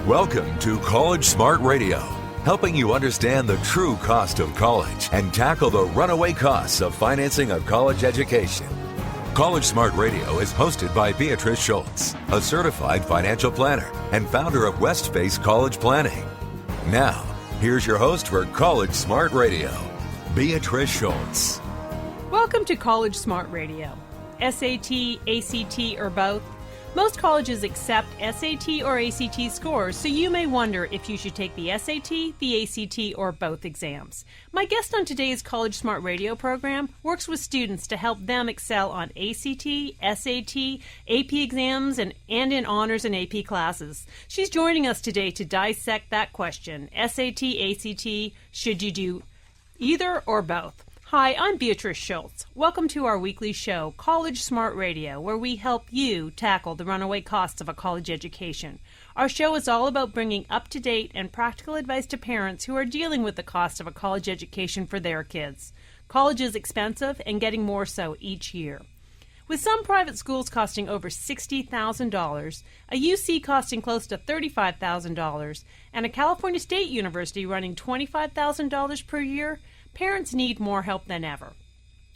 Welcome to College Smart Radio, helping you understand the true cost of college and tackle the runaway costs of financing a college education. College Smart Radio is hosted by Beatrice Schultz, a certified financial planner and founder of West Face College Planning. Now, here's your host for College Smart Radio, Beatrice Schultz. Welcome to College Smart Radio. SAT, ACT, or both? Most colleges accept SAT or ACT scores, so you may wonder if you should take the SAT, the ACT, or both exams. My guest on today's College Smart Radio program works with students to help them excel on ACT, SAT, AP exams, and in honors and AP classes. She's joining us today to dissect that question. SAT, ACT, should you do either or both? Hi, I'm Beatrice Schultz. Welcome to our weekly show, College Smart Radio, where we help you tackle the runaway costs of a college education. Our show is all about bringing up-to-date and practical advice to parents who are dealing with the cost of a college education for their kids. College is expensive and getting more so each year. With some private schools costing over $60,000, a UC costing close to $35,000, and a California State University running $25,000 per year, parents need more help than ever.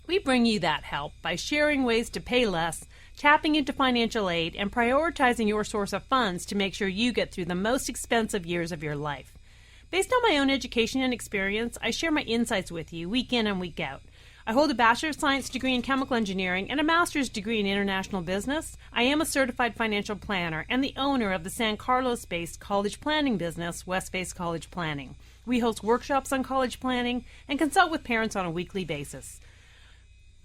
We bring you that help by sharing ways to pay less, tapping into financial aid, and prioritizing your source of funds to make sure you get through the most expensive years of your life. Based on my own education and experience, I share my insights with you week in and week out. I hold a Bachelor of Science degree in Chemical Engineering and a Master's degree in International Business. I am a certified financial planner and the owner of the San Carlos-based college planning business, West Face College Planning. We host workshops on college planning and consult with parents on a weekly basis.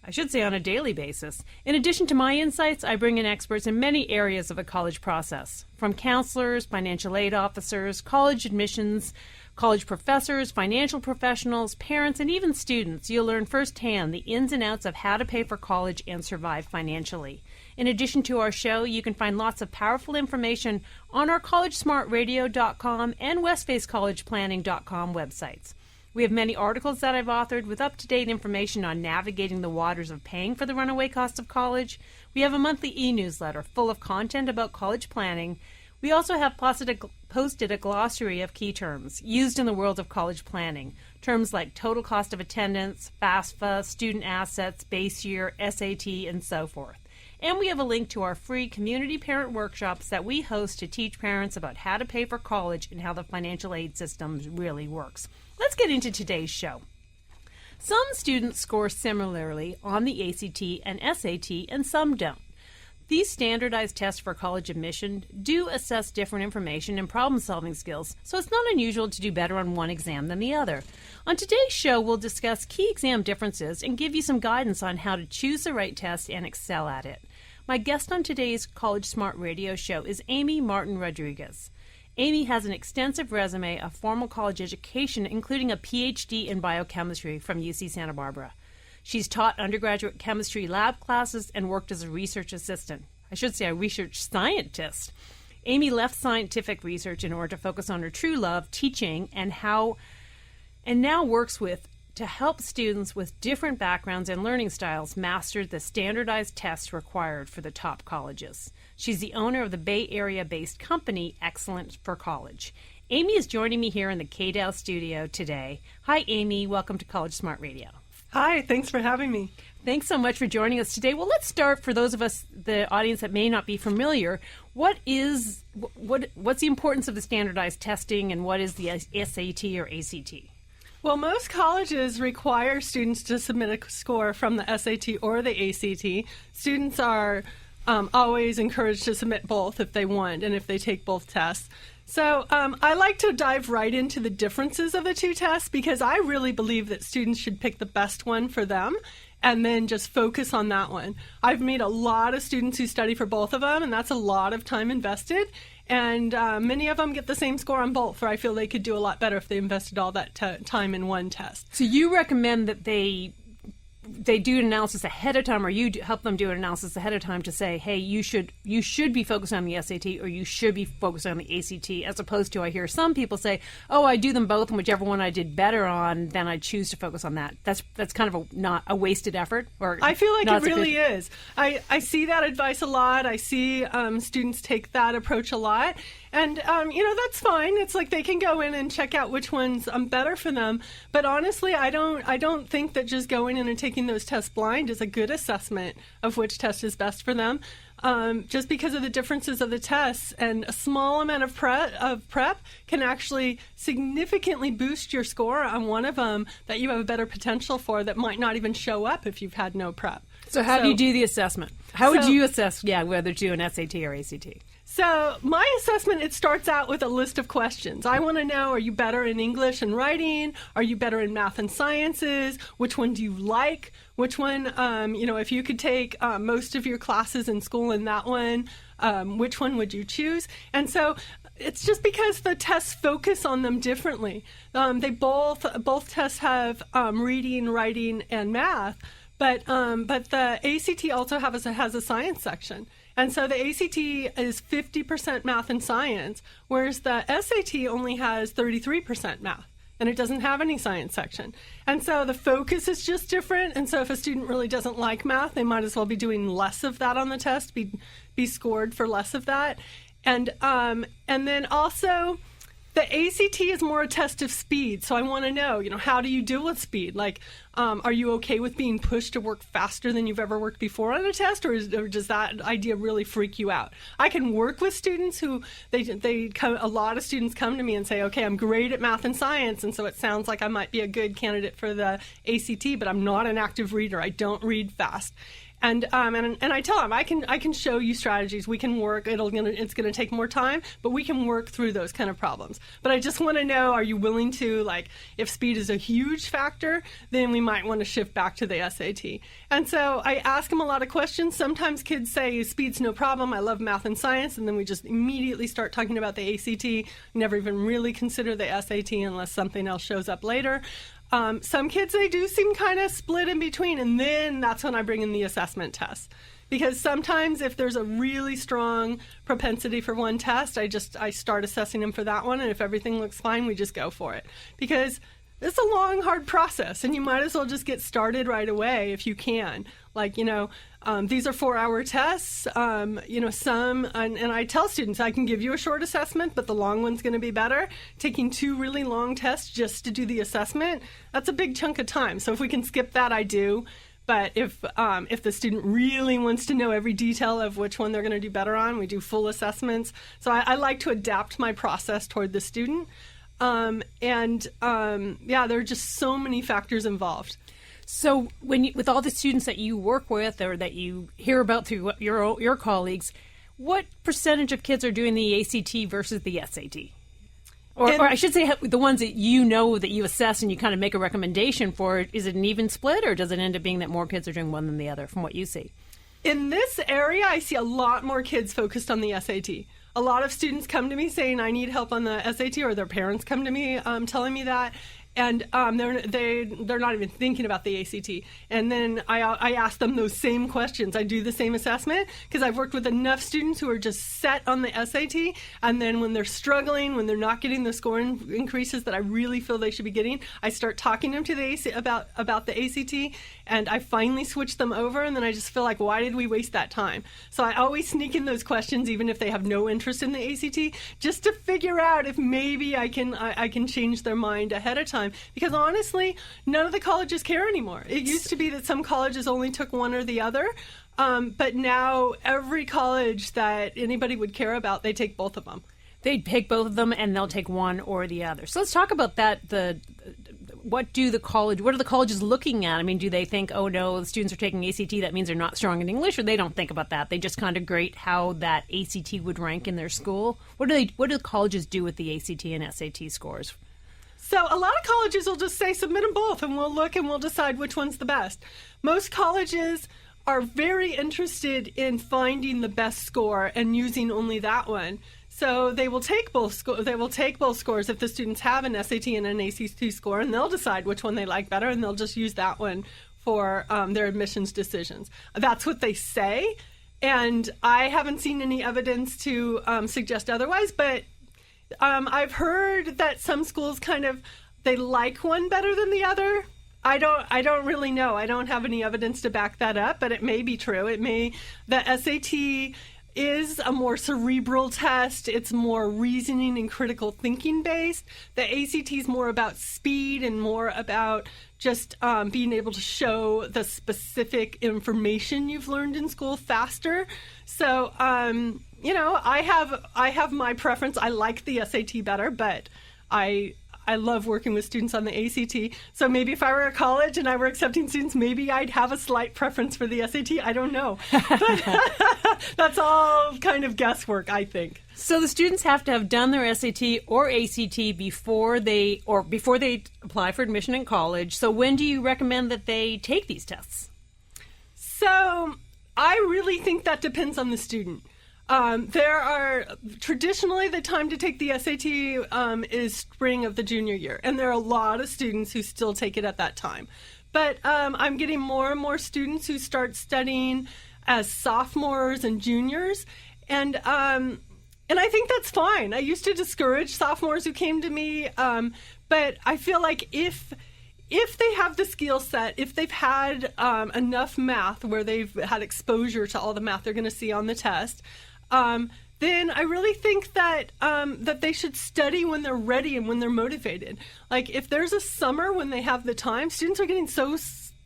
I should say on a daily basis. In addition to my insights, I bring in experts in many areas of the college process, from counselors, financial aid officers, college admissions, college professors, financial professionals, parents, and even students. You'll learn firsthand the ins and outs of how to pay for college and survive financially. In addition to our show, you can find lots of powerful information on our collegesmartradio.com and westfacecollegeplanning.com websites. We have many articles that I've authored with up-to-date information on navigating the waters of paying for the runaway cost of college. We have a monthly e-newsletter full of content about college planning. We also have posted a glossary of key terms used in the world of college planning. Terms like total cost of attendance, FAFSA, student assets, base year, SAT, and so forth. And we have a link to our free community parent workshops that we host to teach parents about how to pay for college and how the financial aid system really works. Let's get into today's show. Some students score similarly on the ACT and SAT, and some don't. These standardized tests for college admission do assess different information and problem-solving skills, so it's not unusual to do better on one exam than the other. On today's show, we'll discuss key exam differences and give you some guidance on how to choose the right test and excel at it. My guest on today's College Smart Radio show is Amy Martin Rodriguez. Amy has an extensive resume of formal college education, including a PhD in biochemistry from UC Santa Barbara. She's taught undergraduate chemistry lab classes and worked as a research assistant. I should say a research scientist. Amy left scientific research in order to focus on her true love, teaching, and now works to help students with different backgrounds and learning styles master the standardized tests required for the top colleges. She's the owner of the Bay Area-based company Excellent for College. Amy is joining me here in the KDOW studio today. Hi, Amy. Welcome to College Smart Radio. Hi, thanks for having me. Thanks so much for joining us today. Well, let's start, for those of us, the audience that may not be familiar, what's the importance of the standardized testing and what is the SAT or ACT? Well, most colleges require students to submit a score from the SAT or the ACT. Students are always encouraged to submit both if they want and if they take both tests. So I like to dive right into the differences of the two tests because I really believe that students should pick the best one for them and then just focus on that one. I've made a lot of students who study for both of them, and that's a lot of time invested. And many of them get the same score on both, or I feel they could do a lot better if they invested all that time in one test. So you recommend that they they do an analysis ahead of time, or you help them do an analysis ahead of time to say, hey, you should be focused on the SAT, or you should be focused on the ACT, as opposed to I hear some people say, oh, I do them both, and whichever one I did better on, then I choose to focus on that. That's kind of not a wasted effort. Or I feel like it really is. I see that advice a lot. I see students take that approach a lot. And, that's fine. It's like they can go in and check out which one's better for them. But honestly, I don't think that just going in and taking those tests blind is a good assessment of which test is best for them. Just because of the differences of the tests, and a small amount of prep can actually significantly boost your score on one of them that you have a better potential for that might not even show up if you've had no prep. So how do you do the assessment? How would you assess, whether to do an SAT or ACT? So my assessment, it starts out with a list of questions. I want to know, are you better in English and writing? Are you better in math and sciences? Which one do you like? Which one, if you could take most of your classes in school in that one, which one would you choose? And so it's just because the tests focus on them differently. They both tests have reading, writing, and math, but the ACT also has a science section. And so the ACT is 50% math and science, whereas the SAT only has 33% math, and it doesn't have any science section. And so the focus is just different. And so if a student really doesn't like math, they might as well be doing less of that on the test, be scored for less of that. And then also, the ACT is more a test of speed. So I want to know, how do you deal with speed? Like, are you okay with being pushed to work faster than you've ever worked before on a test, or does that idea really freak you out? I can work with students who a lot of students come to me and say, okay, I'm great at math and science, and so it sounds like I might be a good candidate for the ACT, but I'm not an active reader. I don't read fast. And I tell them I can show you strategies. We can work. It's gonna take more time, but we can work through those kind of problems. But I just want to know: are you willing to, like, if speed is a huge factor, then we might want to shift back to the SAT. And so I ask them a lot of questions. Sometimes kids say speed's no problem. I love math and science, and then we just immediately start talking about the ACT. Never even really consider the SAT unless something else shows up later. Some kids, they do seem kind of split in between, and then that's when I bring in the assessment tests. Because sometimes if there's a really strong propensity for one test, I start assessing them for that one, and if everything looks fine, we just go for it. Because it's a long, hard process, and you might as well just get started right away if you can. Like, these are 4-hour tests. And I tell students I can give you a short assessment, but the long one's going to be better. Taking 2 really long tests just to do the assessment, that's a big chunk of time. So if we can skip that, I do. But if the student really wants to know every detail of which one they're going to do better on, we do full assessments. So I like to adapt my process toward the student. There are just so many factors involved. So with all the students that you work with or that you hear about through your colleagues, what percentage of kids are doing the ACT versus the SAT? Or I should say the ones that that you assess and you kind of make a recommendation for, is it an even split, or does it end up being that more kids are doing one than the other from what you see? In this area, I see a lot more kids focused on the SAT. A lot of students come to me saying, I need help on the SAT, or their parents come to me telling me that. And they're not even thinking about the ACT. And then I ask them those same questions. I do the same assessment because I've worked with enough students who are just set on the SAT. And then when they're struggling, when they're not getting the score increases that I really feel they should be getting, I start talking to them about the ACT. And I finally switch them over. And then I just feel like, why did we waste that time? So I always sneak in those questions, even if they have no interest in the ACT, just to figure out if maybe I can change their mind ahead of time. Because honestly, none of the colleges care anymore. It used to be that some colleges only took one or the other, but now every college that anybody would care about, they take both of them. They take both of them, and they'll take one or the other. So let's talk about that. What are the colleges looking at? I mean, do they think, oh no, the students are taking ACT, that means they're not strong in English, or they don't think about that? They just kind of grade how that ACT would rank in their school. What do the colleges do with the ACT and SAT scores? So a lot of colleges will just say submit them both, and we'll look and we'll decide which one's the best. Most colleges are very interested in finding the best score and using only that one. So they will take both scores if the students have an SAT and an ACT score, and they'll decide which one they like better, and they'll just use that one for their admissions decisions. That's what they say, and I haven't seen any evidence to suggest otherwise, but I've heard that some schools they like one better than the other. I don't really know. I don't have any evidence to back that up, but it may be true. The SAT is a more cerebral test. It's more reasoning and critical thinking based. The ACT is more about speed and more about just being able to show the specific information you've learned in school faster. So, I have my preference. I like the SAT better, but I love working with students on the ACT. So maybe if I were at college and I were accepting students, maybe I'd have a slight preference for the SAT. I don't know. But that's all kind of guesswork, I think. So the students have to have done their SAT or ACT before they apply for admission in college. So when do you recommend that they take these tests? So I really think that depends on the student. There are traditionally the time to take the SAT is spring of the junior year, and there are a lot of students who still take it at that time. But I'm getting more and more students who start studying as sophomores and juniors, and I think that's fine. I used to discourage sophomores who came to me, but I feel like if they have the skill set, if they've had enough math where they've had exposure to all the math they're going to see on the test, then I really think that that they should study when they're ready and when they're motivated. Like if there's a summer when they have the time, students are getting so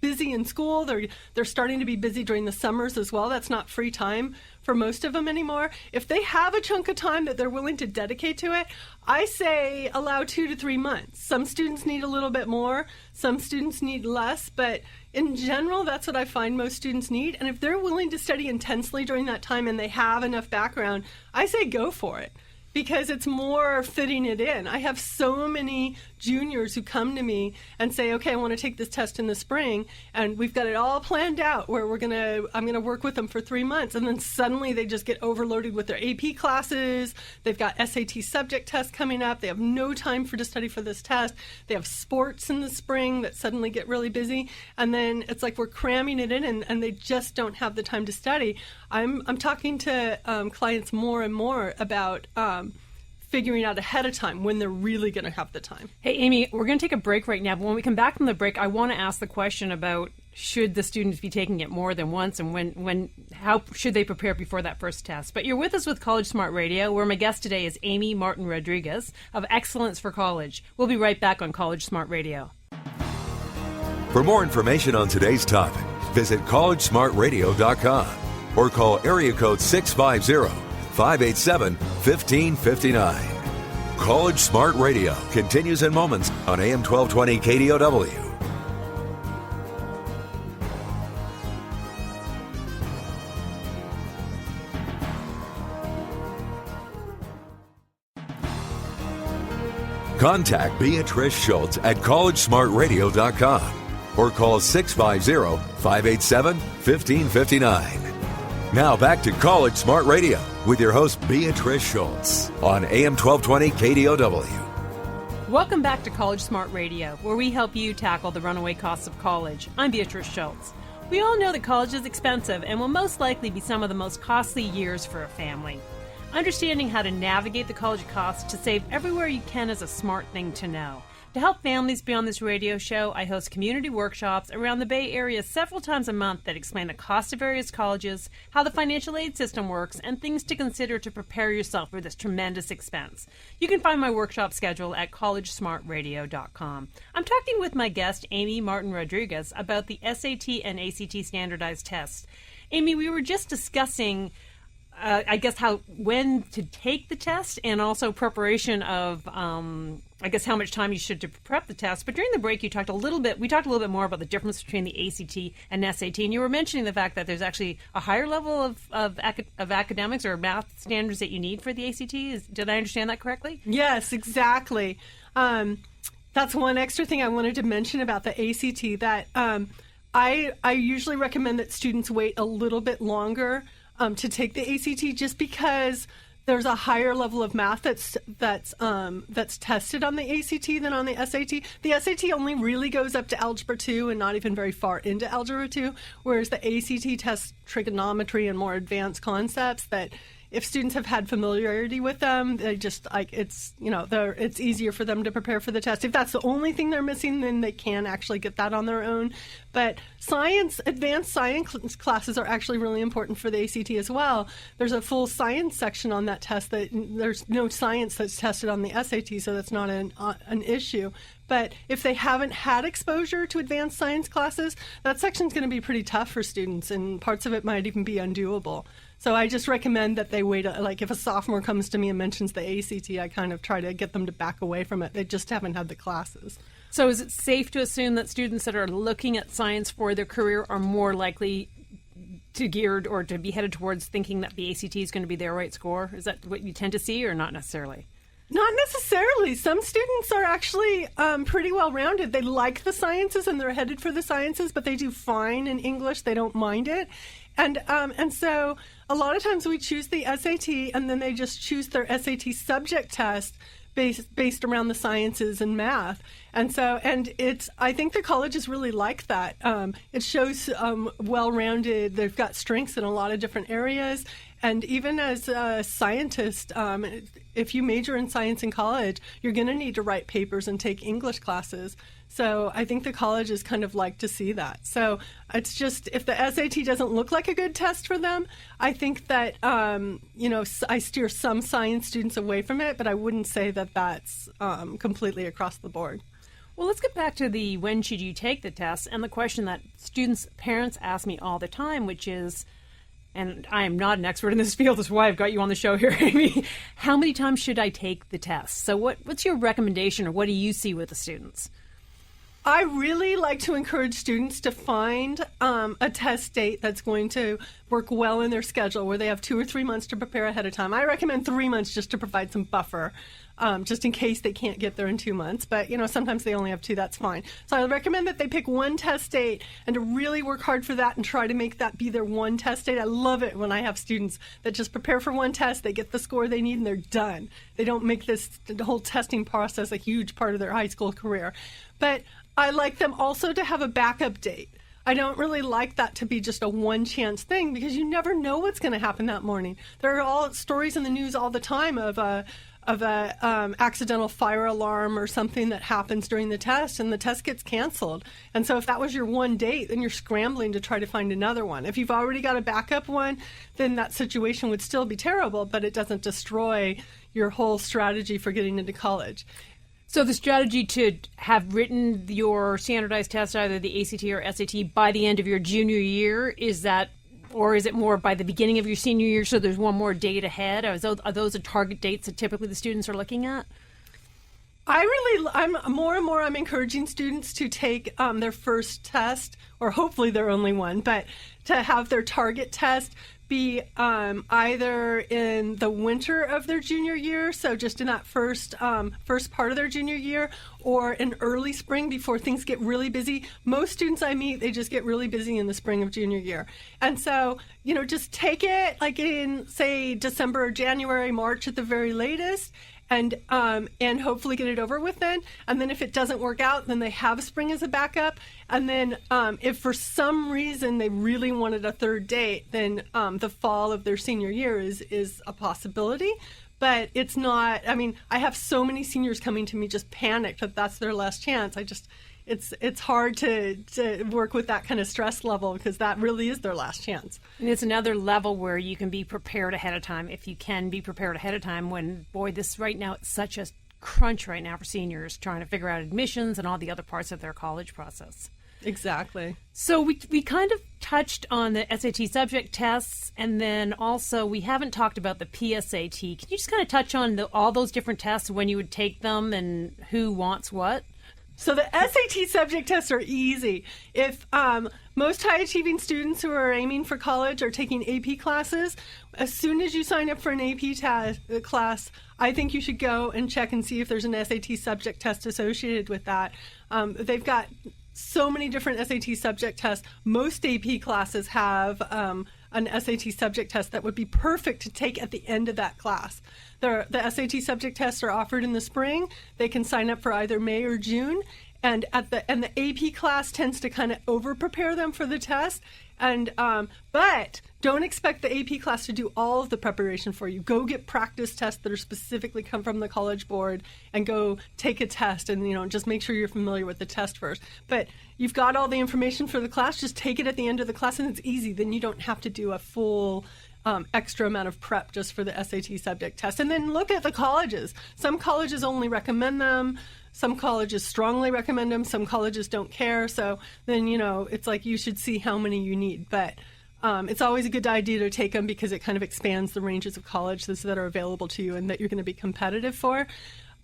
busy in school. They're starting to be busy during the summers as well. That's not free time for most of them anymore. If they have a chunk of time that they're willing to dedicate to it, I say allow 2 to 3 months. Some students need a little bit more, some students need less, but in general, that's what I find most students need. And if they're willing to study intensely during that time and they have enough background, I say go for it, because it's more fitting it in. I have so many juniors who come to me and say, okay, I want to take this test in the spring, and we've got it all planned out where I'm going to work with them for 3 months, and then suddenly they just get overloaded with their AP classes. They've got SAT subject tests coming up. They have no time to study for this test. They have sports in the spring that suddenly get really busy, and then it's like we're cramming it in, and they just don't have the time to study. I'm talking to clients more and more about figuring out ahead of time when they're really going to have the time. Hey, Amy, we're going to take a break right now, but when we come back from the break, I want to ask the question about should the students be taking it more than once, and how should they prepare before that first test. But you're with us with College Smart Radio, where my guest today is Amy Martin Rodriguez of Excellence for College. We'll be right back on College Smart Radio. For more information on today's topic, visit collegesmartradio.com or call area code 650-587-1559. College Smart Radio continues in moments on AM 1220 KDOW. Contact Beatrice Schultz at collegesmartradio.com or call 650-587-1559. Now back to College Smart Radio with your host Beatrice Schultz on AM 1220 KDOW. Welcome back to College Smart Radio, where we help you tackle the runaway costs of college. I'm Beatrice Schultz. We all know that college is expensive and will most likely be some of the most costly years for a family. Understanding how to navigate the college costs to save everywhere you can is a smart thing to know. To help families be on this radio show, I host community workshops around the Bay Area several times a month that explain the cost of various colleges, how the financial aid system works, and things to consider to prepare yourself for this tremendous expense. You can find my workshop schedule at collegesmartradio.com. I'm talking with my guest, Amy Martin Rodriguez, about the SAT and ACT standardized tests. Amy, we were just discussing when to take the test and also preparation of, how much time you should to prep the test. But during the break, we talked a little bit more about the difference between the ACT and SAT. And you were mentioning the fact that there's actually a higher level of academics or math standards that you need for the ACT. Did I understand that correctly? Yes, exactly. That's one extra thing I wanted to mention about the ACT, that I usually recommend that students wait a little bit longer to take the ACT, just because there's a higher level of math that's tested on the ACT than on the SAT. The SAT only really goes up to Algebra 2 and not even very far into Algebra 2, whereas the ACT tests trigonometry and more advanced concepts that if students have had familiarity with them, they just it's easier for them to prepare for the test. If that's the only thing they're missing, then they can actually get that on their own. But advanced science classes are actually really important for the ACT as well. There's a full science section on that test that there's no science that's tested on the SAT, so that's not an issue. But if they haven't had exposure to advanced science classes, that section's going to be pretty tough for students, and parts of it might even be undoable. So I just recommend that they wait. If a sophomore comes to me and mentions the ACT, I kind of try to get them to back away from it. They just haven't had the classes. So is it safe to assume that students that are looking at science for their career are more likely to be headed towards thinking that the ACT is going to be their right score? Is that what you tend to see, or not necessarily? Not necessarily. Some students are actually pretty well-rounded. They like the sciences and they're headed for the sciences, but they do fine in English. They don't mind it. And so a lot of times we choose the SAT and then they just choose their SAT subject test based around the sciences and math. And I think the colleges really like that. It shows well-rounded. They've got strengths in a lot of different areas. And even as a scientist, if you major in science in college, you're going to need to write papers and take English classes. So I think the colleges kind of like to see that. So it's just, if the SAT doesn't look like a good test for them, I think that, I steer some science students away from it, but I wouldn't say that that's completely across the board. Well, let's get back to the when should you take the test, and the question that parents ask me all the time, which is, and I am not an expert in this field, that's why I've got you on the show here, Amy. How many times should I take the test? So what's your recommendation, or what do you see with the students? I really like to encourage students to find a test date that's going to work well in their schedule, where they have 2 or 3 months to prepare ahead of time. I recommend 3 months just to provide some buffer, just in case they can't get there in 2 months. But, sometimes they only have 2, that's fine. So I recommend that they pick one test date and to really work hard for that and try to make that be their one test date. I love it when I have students that just prepare for one test, they get the score they need, and they're done. They don't make the whole testing process a huge part of their high school career. But I like them also to have a backup date. I don't really like that to be just a one-chance thing, because you never know what's going to happen that morning. There are all stories in the news all the time of a accidental fire alarm or something that happens during the test, and the test gets canceled. And so if that was your one date, then you're scrambling to try to find another one. If you've already got a backup one, then that situation would still be terrible, but it doesn't destroy your whole strategy for getting into college. So the strategy to have written your standardized test, either the ACT or SAT, by the end of your junior year, is that, or is it more by the beginning of your senior year, so there's one more date ahead? Are those the target dates that typically the students are looking at? I'm more and more encouraging students to take their first test, or hopefully their only one, but to have their target test be either in the winter of their junior year, so just in that first part of their junior year, or in early spring before things get really busy. Most students I meet, they just get really busy in the spring of junior year. And so, just take it like in, say, December or January, March at the very latest, and hopefully get it over with then. And then if it doesn't work out, then they have spring as a backup. And then if for some reason they really wanted a third date, then the fall of their senior year is a possibility. But it's not, I have so many seniors coming to me just panicked that that's their last chance. It's hard to work with that kind of stress level, because that really is their last chance. And it's another level where you can be prepared ahead of time, if you can be prepared ahead of time, when, boy, this right now, it's such a crunch right now for seniors trying to figure out admissions and all the other parts of their college process. Exactly. So we kind of touched on the SAT subject tests, and then also we haven't talked about the PSAT. Can you just kind of touch on all those different tests, when you would take them, and who wants what? So the SAT subject tests are easy. If most high-achieving students who are aiming for college are taking AP classes, as soon as you sign up for an AP class, I think you should go and check and see if there's an SAT subject test associated with that. They've got so many different SAT subject tests. Most AP classes have an SAT subject test that would be perfect to take at the end of that class. The SAT subject tests are offered in the spring. They can sign up for either May or June. And the AP class tends to kind of over-prepare them for the test. But don't expect the AP class to do all of the preparation for you. Go get practice tests that are specifically come from the College Board and go take a test and, just make sure you're familiar with the test first. But you've got all the information for the class. Just take it at the end of the class and it's easy. Then you don't have to do a full extra amount of prep just for the SAT subject test. And then look at the colleges. Some colleges only recommend them. Some colleges strongly recommend them. Some colleges don't care. So then, it's like you should see how many you need. But it's always a good idea to take them because it kind of expands the ranges of colleges that are available to you and that you're going to be competitive for.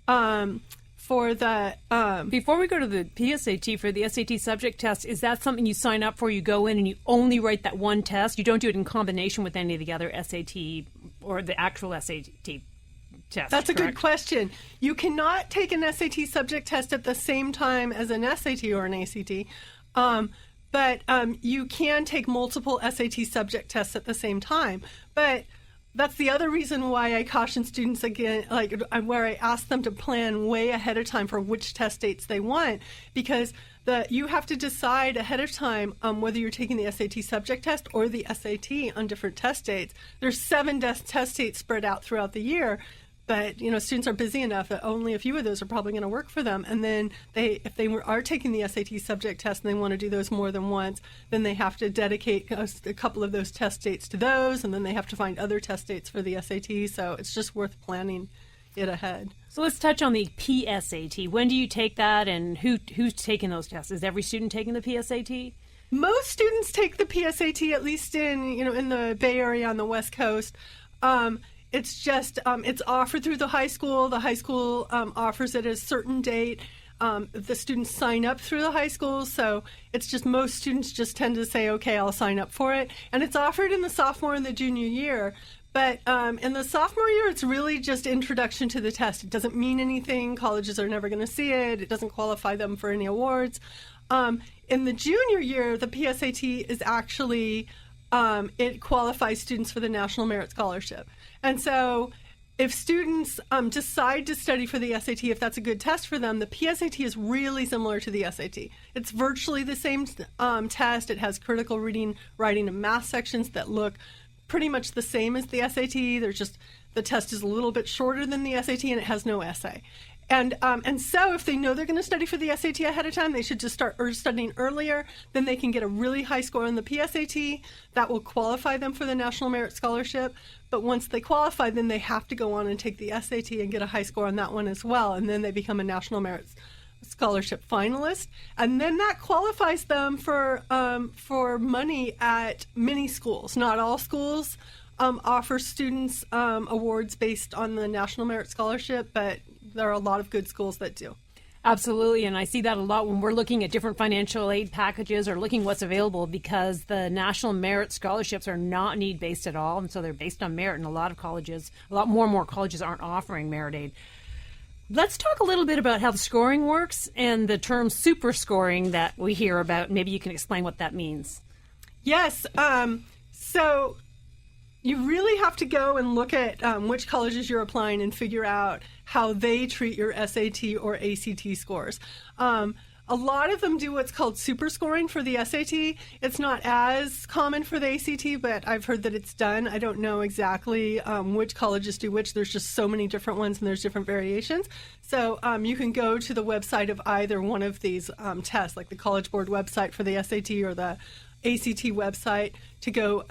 Before we go to the PSAT, for the SAT subject test, is that something you sign up for? You go in and you only write that one test? You don't do it in combination with any of the other SAT or the actual SAT test? That's a correct? good question. You cannot take an SAT subject test at the same time as an SAT or an ACT. But you can take multiple SAT subject tests at the same time. But that's the other reason why I caution students again, where I ask them to plan way ahead of time for which test dates they want, because you have to decide ahead of time whether you're taking the SAT subject test or the SAT on different test dates. There's 7 test dates spread out throughout the year. But, students are busy enough that only a few of those are probably going to work for them. And then if they are taking the SAT subject test and they want to do those more than once, then they have to dedicate a couple of those test dates to those, and then they have to find other test dates for the SAT. So it's just worth planning it ahead. So let's touch on the PSAT. When do you take that, and who's taking those tests? Is every student taking the PSAT? Most students take the PSAT, at least in the Bay Area on the West Coast. It's just, it's offered through the high school. The high school offers it at a certain date. The students sign up through the high school, so it's just most students just tend to say, okay, I'll sign up for it. And it's offered in the sophomore and the junior year. But in the sophomore year, it's really just introduction to the test. It doesn't mean anything. Colleges are never going to see it. It doesn't qualify them for any awards. In the junior year, the PSAT is actually, it qualifies students for the National Merit Scholarship. And so if students decide to study for the SAT, if that's a good test for them, the PSAT is really similar to the SAT. It's virtually the same test. It has critical reading, writing, and math sections that look pretty much the same as the SAT. The test is a little bit shorter than the SAT, and it has no essay. And so if they know they're going to study for the SAT ahead of time, they should just start studying earlier. Then they can get a really high score on the PSAT. That will qualify them for the National Merit Scholarship. But once they qualify, then they have to go on and take the SAT and get a high score on that one as well. And then they become a National Merit Scholarship finalist. And then that qualifies them for money at many schools. Not all schools offer students awards based on the National Merit Scholarship, but there are a lot of good schools that do. Absolutely, and I see that a lot when we're looking at different financial aid packages or looking what's available, because the National Merit Scholarships are not need-based at all, and so they're based on merit, and a lot more and more colleges aren't offering merit aid. Let's talk a little bit about how the scoring works and the term super scoring that we hear about. Maybe you can explain what that means. Yes, so you really have to go and look at which colleges you're applying and figure out how they treat your SAT or ACT scores. A lot of them do what's called super scoring for the SAT. It's not as common for the ACT, but I've heard that it's done. I don't know exactly which colleges do which. There's just so many different ones and there's different variations. So you can go to the website of either one of these tests, like the College Board website for the SAT or the ACT website, to go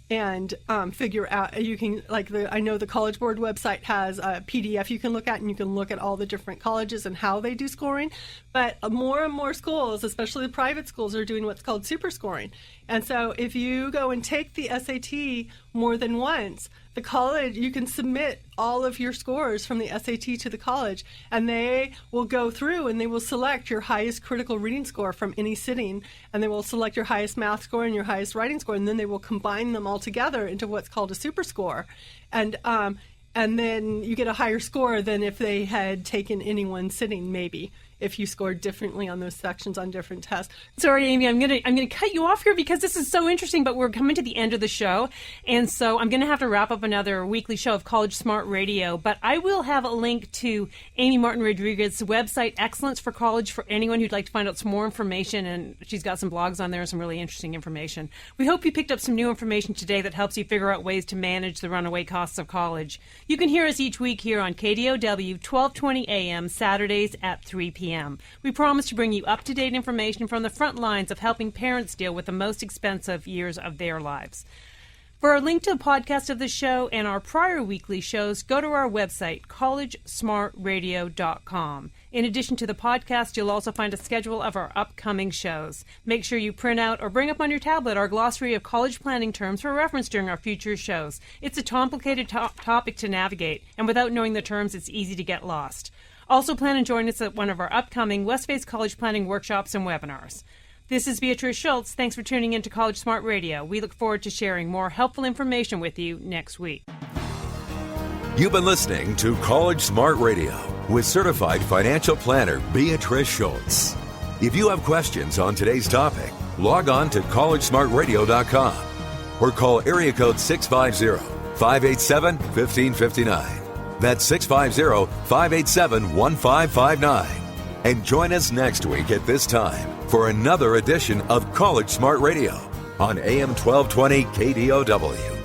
and figure out. You can, I know the College Board website has a PDF you can look at, and you can look at all the different colleges and how they do scoring. But more and more schools, especially the private schools, are doing what's called super scoring. And so if you go and take the SAT more than once, the college, you can submit all of your scores from the SAT to the college, and they will go through and they will select your highest critical reading score from any sitting, and they will select your highest math score and your highest writing score, and then they will combine them all together into what's called a super score. And then you get a higher score than if they had taken any one sitting, maybe, if you scored differently on those sections on different tests. Sorry, Amy, I'm gonna cut you off here because this is so interesting, but we're coming to the end of the show, and so I'm gonna have to wrap up another weekly show of College Smart Radio. But I will have a link to Amy Martin Rodriguez's website, Excellence for College, for anyone who'd like to find out some more information, and she's got some blogs on there and some really interesting information. We hope you picked up some new information today that helps you figure out ways to manage the runaway costs of college. You can hear us each week here on KDOW 1220 AM Saturdays at 3 p.m. We promise to bring you up-to-date information from the front lines of helping parents deal with the most expensive years of their lives. For a link to a podcast of the show and our prior weekly shows, go to our website, collegesmartradio.com. In addition to the podcast, you'll also find a schedule of our upcoming shows. Make sure you print out or bring up on your tablet our glossary of college planning terms for reference during our future shows. It's a complicated topic to navigate, and without knowing the terms, it's easy to get lost. Also plan to join us at one of our upcoming Westface College Planning workshops and webinars. This is Beatrice Schultz. Thanks for tuning in to College Smart Radio. We look forward to sharing more helpful information with you next week. You've been listening to College Smart Radio with certified financial planner Beatrice Schultz. If you have questions on today's topic, log on to collegesmartradio.com or call area code 650-587-1559. That's 650-587-1559. And join us next week at this time for another edition of College Smart Radio on AM 1220 KDOW.